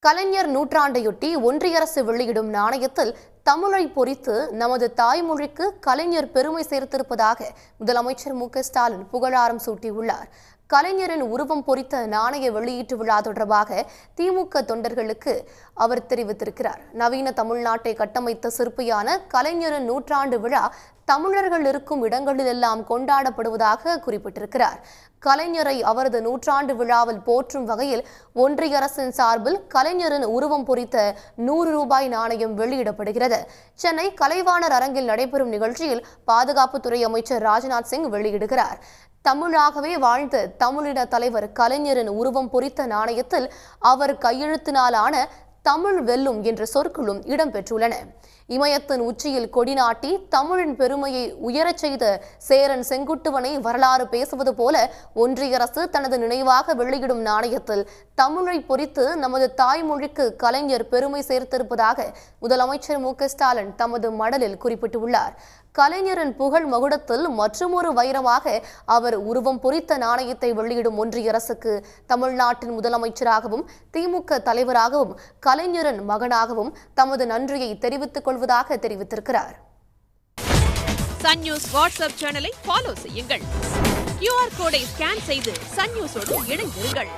கலைஞர் நூற்றாண்டையொட்டி ஒன்றிய அரசு வெளியிடும் நாணயத்தில் தமிழை பொறித்து நமது தாய்மொழிக்கு கலைஞர் பெருமை சேர்த்திருப்பதாக முதலமைச்சர் மு.க.ஸ்டாலின் புகழாரம் சூட்டியுள்ளார். கலைஞரின் உருவம் பொறித்த நாணய வெளியீட்டு விழா தொடர்பாக திமுக தொண்டர்களுக்கு அவர் தெரிவித்திருக்கிறார். நவீன தமிழ்நாட்டை கட்டமைத்த சிற்பியான கலைஞரின் நூற்றாண்டு விழா தமிழர்கள் இருக்கும் இடங்களிலெல்லாம் கொண்டாடப்படுவதாக குறிப்பிட்டிருக்கிறார். கலைஞரை அவரது நூற்றாண்டு விழாவில் போற்றும் வகையில் ஒன்றிய அரசின் சார்பில் கலைஞரின் உருவம் பொறித்த 100 ரூபாய் நாணயம் வெளியிடப்படுகிறது. சென்னை கலைவாணர் அரங்கில் நடைபெறும் நிகழ்ச்சியில் பாதுகாப்புத்துறை அமைச்சர் ராஜ்நாத் சிங் வெளியிடுகிறார். தமிழாகவே வாழ்ந்த தமிழின தலைவர் கலைஞரின் உருவம் பொறித்த நாணயத்தில் அவர் கையெழுத்தினாலான தமிழ் வெல்லும் என்ற சொற்களும் இடம்பெற்றுள்ளன. இமயத்தின் உச்சியில் கொடிநாட்டி தமிழின் பெருமையை உயரச் செய்த சேரன் செங்குட்டுவனை வரலாறு பேசுவது போல ஒன்றிய அரசு தனது நினைவாக வெளியிடும் நாணயத்தில் தமிழை பொறித்து நமது தாய்மொழிக்கு கலைஞர் பெருமை சேர்த்திருப்பதாக முதலமைச்சர் மு.க.ஸ்டாலின் தமது மடலில் குறிப்பிட்டுள்ளார். கலைஞரின் புகழ் மகுடத்தில் மற்றுமொரு வைரமாக அவர் உருவம் பொறித்த நாணயத்தை வெளியிடும் ஒன்றிய அரசுக்கு தமிழ்நாட்டின் முதலமைச்சராகவும் திமுக தலைவராகவும் கலைஞரின் மகனாகவும் தமது நன்றியை தெரிவித்துக் கொள்வதாக தெரிவித்திருக்கிறார். சன் நியூஸ் வாட்ஸ்அப் சேனலை ஃபாலோ செய்யுங்கள். QR கோடை ஸ்கேன் செய்து சன் நியூஸோடு இணைந்திருங்கள்.